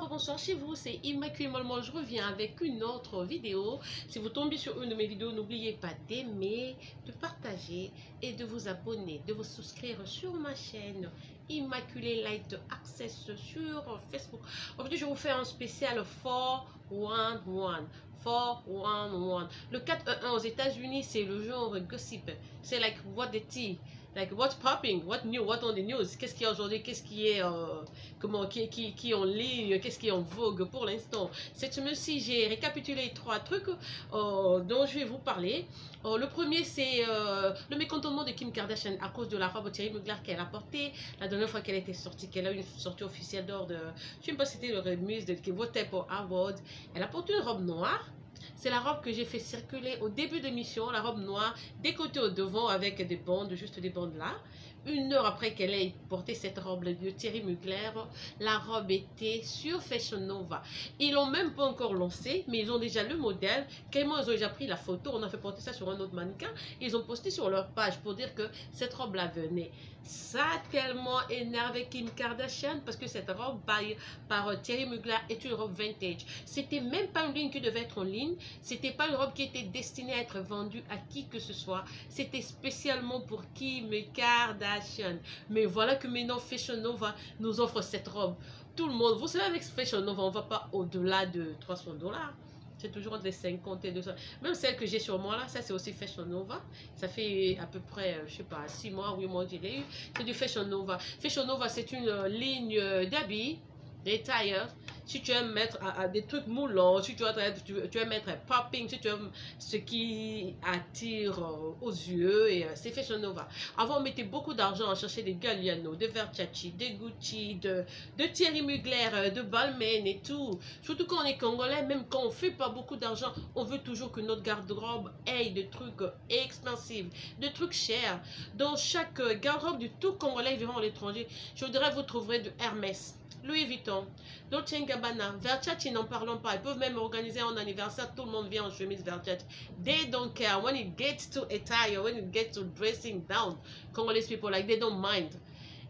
bonsoir chez vous, c'est Immaculée Mollement. Je reviens avec une autre vidéo. Si vous tombez sur une de mes vidéos, n'oubliez pas d'aimer, de partager et de vous abonner, de vous souscrire sur ma chaîne Immaculée Light Access sur Facebook. Aujourd'hui, je vous fais un spécial 411. 411. Le 411 aux États-Unis, c'est le genre gossip. C'est like what the tea. Like what's popping, what new, what on the news, qu'est-ce qu'il y a aujourd'hui, qu'est-ce qui est qui est en ligne, qu'est-ce qui est en vogue pour l'instant. Cette semaine-ci, j'ai récapitulé 3 trucs dont je vais vous parler. Le premier, c'est le mécontentement de Kim Kardashian à cause de la robe Thierry Mugler qu'elle a portée la dernière fois qu'elle était sortie, qu'elle a eu une sortie officielle d'or de, je ne sais pas si c'était le remise de Vote pour Award. Elle a porté une robe noire. C'est la robe que j'ai fait circuler au début de l'émission, la robe noire, des côtés au devant avec des bandes, juste des bandes là. 1 heure après qu'elle ait porté cette robe de Thierry Mugler, la robe était sur Fashion Nova. Ils l'ont même pas encore lancé, mais ils ont déjà le modèle. Carrément, ils ont déjà pris la photo, on a fait porter ça sur un autre mannequin. Ils ont posté sur leur page pour dire que cette robe-là venait. Ça a tellement énervé Kim Kardashian parce que cette robe par Thierry Mugler est une robe vintage. C'était même pas une ligne qui devait être en ligne. C'était pas une robe qui était destinée à être vendue à qui que ce soit. C'était spécialement pour Kim Kardashian. Mais voilà que maintenant Fashion Nova nous offre cette robe. Tout le monde, vous savez, avec Fashion Nova, on ne va pas au-delà de 300 $. C'est toujours entre les 50 et 200. Même celle que j'ai sur moi là, ça c'est aussi Fashion Nova. Ça fait à peu près, je sais pas, 6 mois, 8 mois que je l'ai eu. C'est du Fashion Nova. Fashion Nova, c'est une ligne d'habits, des tailleurs. Si tu aimes mettre des trucs moulants, si tu aimes mettre popping, si tu aimes ce qui attire aux yeux, et c'est Fashion Nova. Avant, on mettait beaucoup d'argent à chercher des Galliano, de Versace, de Gucci, de Thierry Mugler, de Balmain et tout. Surtout quand on est congolais, même quand on fait pas beaucoup d'argent, on veut toujours que notre garde-robe ait des trucs expensives, des trucs chers. Dans chaque garde-robe du tout congolais vivant à l'étranger, je voudrais vous trouverez de Hermès, Louis Vuitton, Dolce & Gabbana, Versace, n'en parlons pas. Ils peuvent même organiser un anniversaire, tout le monde vient en chemise Versace. They don't care. When it gets to attire, when it gets to dressing down, Congolese people, like, they don't mind.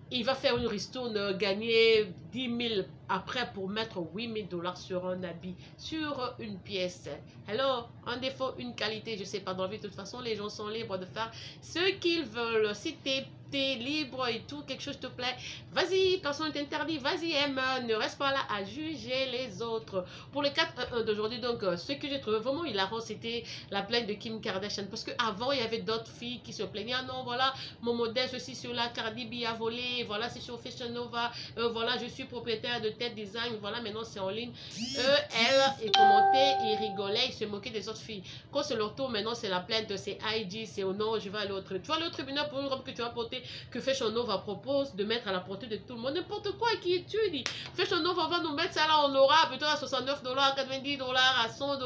Il va faire une ristourne, gagner 10 000 après pour mettre 8 000 $ sur un habit, sur une pièce. Alors, un défaut, une qualité, je sais pas, dans la vie, de toute façon, les gens sont libres de faire ce qu'ils veulent. Si t'es libre et tout, quelque chose te plaît, vas-y, personne ne t'interdit, vas-y, aime, ne reste pas là à juger les autres. Pour le 4-1 d'aujourd'hui, donc, ce que j'ai trouvé vraiment hilarant, c'était la plainte de Kim Kardashian, parce qu'avant, il y avait d'autres filles qui se plaignaient, ah non, voilà, mon modèle, je suis sur la Cardi B a volé, voilà, c'est sur Fashion Nova, voilà, je suis propriétaire de tel design, voilà, maintenant c'est en ligne. Elles, ils commentaient, ils rigolaient, ils se moquaient des autres filles. Quand c'est leur tour, maintenant c'est la plainte, c'est IG, c'est oh non, je vais aller au tribunal. Tu vas aller au tribunal pour une robe que tu vas porter, que Fashion Nova propose de mettre à la portée de tout le monde. N'importe quoi qui étudie. Fashion Nova va nous mettre ça là, on aura plutôt à 69 $, 90 $, à 100 $.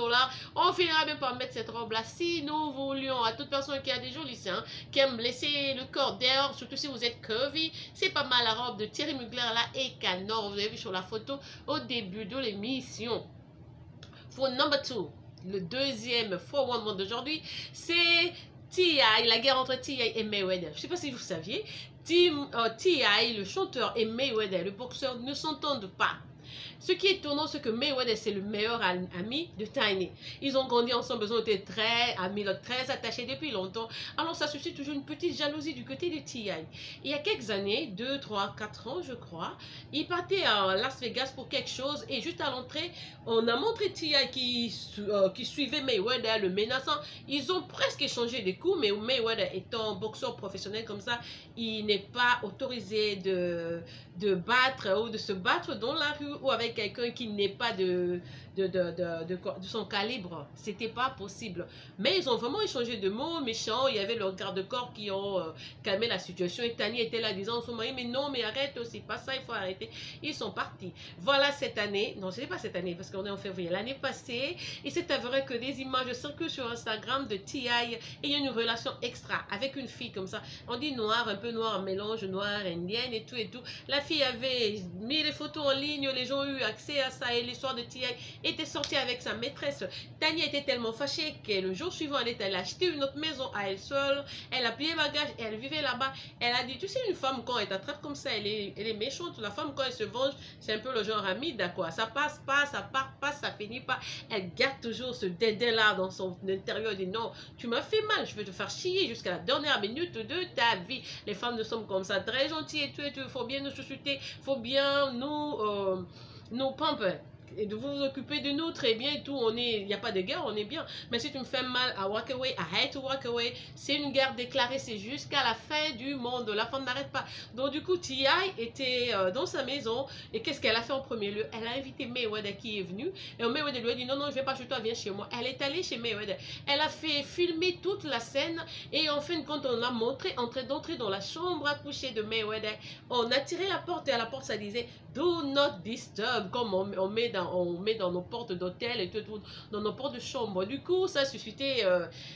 On finira même par mettre cette robe là. Si nous voulions, à toute personne qui a des jolis seins, qui aime laisser le corps dehors, surtout si vous êtes curvy, c'est pas mal la robe de Thierry Mugler là et Canor. Vous avez vu sur la photo au début de l'émission. For number 2, le deuxième 411 d'aujourd'hui, c'est T.I., la guerre entre T.I. et Mayweather. Je ne sais pas si vous saviez, T.I., le chanteur, et Mayweather, le boxeur, ne s'entendent pas. Ce qui est étonnant, c'est que Mayweather, c'est le meilleur ami de Tiny. Ils ont grandi ensemble, ils ont été très amis, très attachés depuis longtemps. Alors, ça suscite toujours une petite jalousie du côté de T.I. Il y a quelques années, 2, 3, 4 ans, je crois, il partait à Las Vegas pour quelque chose et juste à l'entrée, on a montré T.I. qui suivait Mayweather, le menaçant. Ils ont presque échangé des coups, mais Mayweather étant boxeur professionnel comme ça, il n'est pas autorisé de battre ou de se battre dans la rue ou avec quelqu'un qui n'est pas de son calibre. C'était pas possible. Mais ils ont vraiment échangé de mots méchants. Il y avait leurs garde-corps qui ont calmé la situation. Et Tani était là disant à son mari, mais non, mais arrête, c'est pas ça, il faut arrêter. Ils sont partis. Voilà cette année. Non, ce n'est pas cette année parce qu'on est en février. L'année passée, il s'est avéré que des images circulent sur Instagram de T.I. et il y a une relation extra avec une fille comme ça. On dit noir, un peu noir, mélange noir, indienne et tout et tout. La fille avait mis les photos en ligne, les gens ont eu accès à ça et l'histoire de T.I. était sortie avec sa maîtresse. Tania était tellement fâchée que le jour suivant, elle est allée acheter une autre maison à elle seule. Elle a plié bagage et elle vivait là-bas. Elle a dit, tu sais, une femme, quand elle t'attrape comme ça, elle est méchante. La femme, quand elle se venge, c'est un peu le genre amide, quoi. Ça passe pas, ça part pas, ça finit pas. Elle garde toujours ce dédain-là dans son intérieur. Elle dit, non, tu m'as fait mal, je vais te faire chier jusqu'à la dernière minute de ta vie. Les femmes ne sont comme ça, très gentilles et tout, il faut bien nous chuchoter, il faut bien nous pamper. Et de vous occuper de nous très bien et tout, il n'y a pas de guerre, on est bien. Mais si tu me fais mal à walk away, I hate to walk away, c'est une guerre déclarée, c'est jusqu'à la fin du monde, la femme n'arrête pas. Donc du coup, T.I. était dans sa maison, et qu'est-ce qu'elle a fait en premier lieu? Elle a invité Mayweather qui est venu, et Mayweather lui a dit, non, non, je vais pas chez toi, viens chez moi. Elle est allée chez Mayweather, elle a fait filmer toute la scène, et en fin de compte, on l'a montré en train d'entrer dans la chambre à coucher de Mayweather. On a tiré la porte, et à la porte, ça disait, do not disturb, comme on met dans nos portes d'hôtel et tout, dans nos portes de chambre. Du coup, ça a suscité,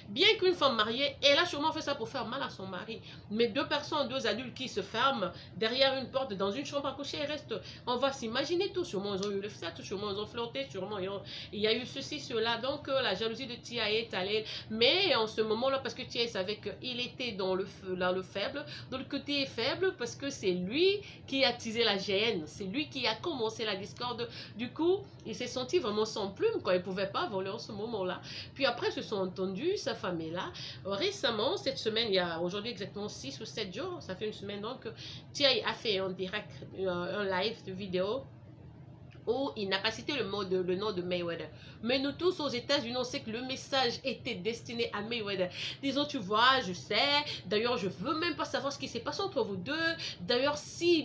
bien qu'une femme mariée, elle a sûrement fait ça pour faire mal à son mari. Mais deux personnes, deux adultes qui se ferment derrière une porte dans une chambre à coucher, elles restent, on va s'imaginer tout. Sûrement, ils ont eu le sexe, sûrement, ils ont flirté, sûrement, il y a eu ceci, cela. Donc, la jalousie de T.I. est allée. Mais en ce moment-là, parce que T.I. savait qu'il était dans le faible, dans le côté faible, parce que c'est lui qui a teasé la gêne, c'est lui qui a commencé la discorde. Du coup, il s'est senti vraiment sans plume quand il ne pouvait pas voler en ce moment-là. Puis après, ils se sont entendus, sa femme est là. Récemment, cette semaine, il y a aujourd'hui exactement 6 ou 7 jours, ça fait une semaine donc, T.I. a fait en direct un live de vidéo où il n'a pas cité le nom de Mayweather. Mais nous tous aux États-Unis, on sait que le message était destiné à Mayweather. Disons, tu vois, je sais, d'ailleurs, je veux même pas savoir ce qui s'est passé entre vous deux. D'ailleurs,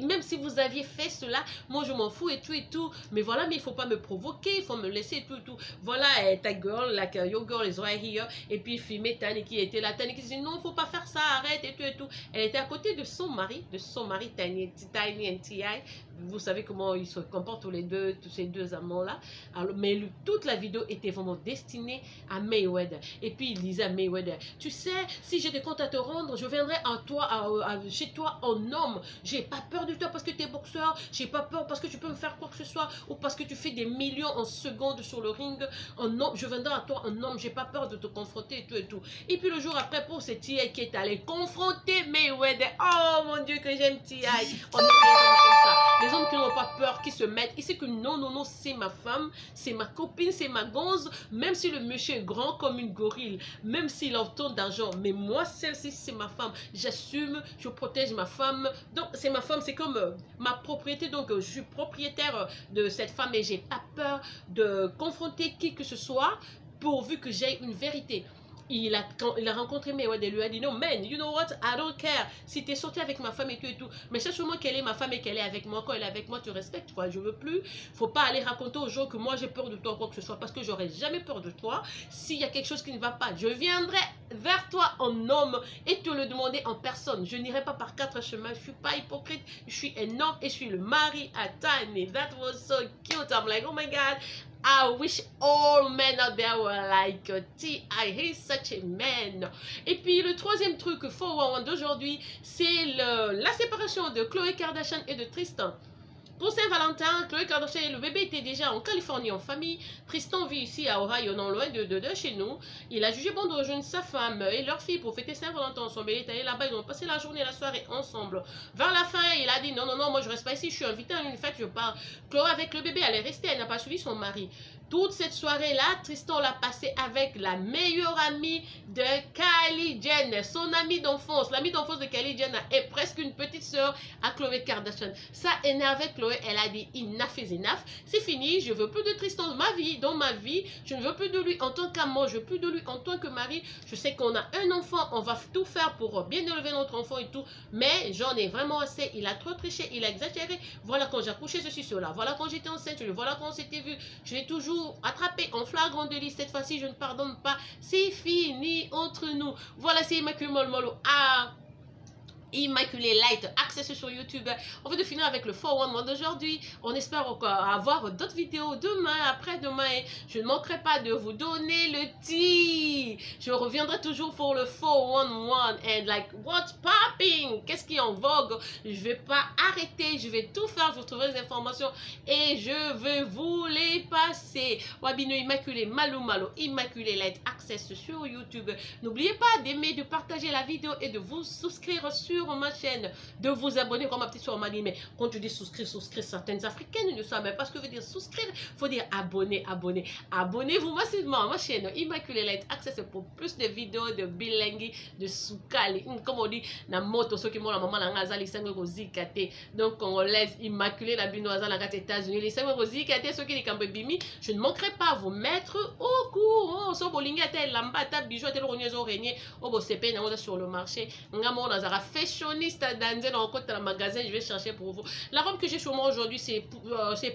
même si vous aviez fait cela, moi, je m'en fous et tout. Mais voilà, mais il faut pas me provoquer, il faut me laisser et tout. Voilà, ta girl, like, your girl is right here. Et puis, filmer Tani qui était là. Tani qui disait, non, faut pas faire ça, arrête et tout. Elle était à côté de son mari Tiny et T.I. Vous savez comment ils se comportent tous les deux, tous ces deux amants-là. Mais toute la vidéo était vraiment destinée à Mayweather. Et puis il disait à Mayweather, tu sais, si j'ai des comptes à te rendre, je viendrai chez toi en homme. J'ai pas peur de toi parce que tu es boxeur. J'ai pas peur parce que tu peux me faire quoi que ce soit. Ou parce que tu fais des millions en secondes sur le ring. En homme, je viendrai à toi en homme. J'ai pas peur de te confronter et tout. Et puis le jour après, pour c'est T.I. qui est allé confronter Mayweather. Oh mon Dieu que j'aime T.I. On est comme ça. Les hommes qui n'ont pas peur, qui se mettent, ils savent que non, non, non, c'est ma femme, c'est ma copine, c'est ma gonze, même si le monsieur est grand comme une gorille, même s'il a autant d'argent, mais moi, celle-ci, c'est ma femme, j'assume, je protège ma femme, donc c'est ma femme, c'est comme ma propriété, donc je suis propriétaire de cette femme et j'ai pas peur de confronter qui que ce soit, pourvu que j'aie une vérité. Quand il a rencontré Mayweather, il lui a dit, non, man, you know what, I don't care. Si tu es sorti avec ma femme et tout, mais cherche-moi qu'elle est ma femme et qu'elle est avec moi. Quand elle est avec moi, tu respectes, quoi. Je veux plus. Faut pas aller raconter aux gens que moi, j'ai peur de toi, quoi que ce soit, parce que j'aurais jamais peur de toi. S'il y a quelque chose qui ne va pas, je viendrai vers toi en homme et te le demander en personne. Je n'irai pas par 4 chemins. Je suis pas hypocrite. Je suis un homme et je suis le mari à Tiny. That was so cute. I'm like, oh my God. I wish all men out there were like T.I. He's such a man. Et puis le troisième truc fort d'aujourd'hui, c'est la séparation de Khloé Kardashian et de Tristan. Pour Saint-Valentin, Khloé Kardashian, le bébé était déjà en Californie en famille. Tristan vit ici à Ohio, non loin de chez nous. Il a jugé bon de rejoindre sa femme et leur fille pour fêter Saint-Valentin ensemble. Il est allé là-bas, ils ont passé la journée et la soirée ensemble. Vers la fin, il a dit non, non, non, moi je reste pas ici, je suis invité à une fête, je pars. Khloé avec le bébé, elle est restée, elle n'a pas suivi son mari. Toute cette soirée-là, Tristan l'a passé avec la meilleure amie de Kylie Jenner, son amie d'enfance. L'amie d'enfance de Kylie Jenner est presque une petite sœur à Khloé Kardashian. Ça énervait Khloé, elle a dit enough is enough, c'est fini, je veux plus de Tristan dans ma vie, je ne veux plus de lui en tant qu'amant, je veux plus de lui en tant que mari. Je sais qu'on a un enfant, on va tout faire pour bien élever notre enfant et tout, mais j'en ai vraiment assez, il a trop triché, il a exagéré. Voilà quand j'ai accouché ceci, cela, voilà quand j'étais enceinte, voilà quand on s'était vu, je l'ai toujours attrapé en flagrant délit. Cette fois-ci, je ne pardonne pas. C'est fini entre nous. Voilà, c'est Immaculée Molmolo. Ah, Immaculée Light Access sur YouTube. On va finir avec le 411 d'aujourd'hui. On espère avoir d'autres vidéos demain, après-demain. Je ne manquerai pas de vous donner le tea. Je reviendrai toujours pour le 411 and like what's popping? Qu'est-ce qui est en vogue? Je ne vais pas arrêter. Je vais tout faire. Vous trouverez les informations et je vais vous les passer. Wabino Immaculée Malou Malou Immaculée Light Access sur YouTube. N'oubliez pas d'aimer, de partager la vidéo et de vous souscrire sur ma chaîne, de vous abonner comme ma petite soeur m'a dit. Mais quand tu dis souscrire, certaines africaines ne savent même pas ce que veut dire souscrire. Il faut dire abonner. Abonnez-vous massivement à ma chaîne Immaculée Light Access pour plus de vidéos de bilingue, de soukali, comme on dit na moto ceux qui m'ont la maman la ngazali sango kozikate donc congolaise Immaculée la binoise la carte États-Unis les sango kozikate ceux qui les cambe bimi. Je ne manquerai pas à vous mettre au courant so bolinga tel lambata bijou tel ronyezo régner au bo CP sur le marché ngamo na zara fashioniste dans côté la magasin. Je vais chercher pour vous la robe que j'ai sur moi aujourd'hui. C'est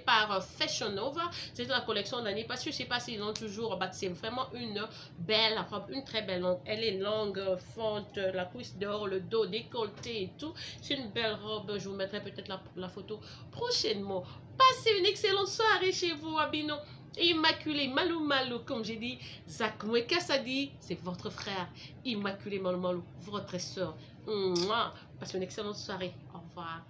par Fashion Nova, c'est la collection d'année parce que je sais pas s'ils l'ont toujours, c'est vraiment une belle robe, une très belle longue. Elle est longue, fente, la cuisse dehors, le dos décolleté et tout. C'est une belle robe. Je vous mettrai peut-être la photo prochainement. Passez une excellente soirée chez vous, Abino Immaculée Malou Malou, comme j'ai dit. Zach Mwekasadi, c'est votre frère. Immaculée Malou Malou, votre soeur. Passez une excellente soirée. Au revoir.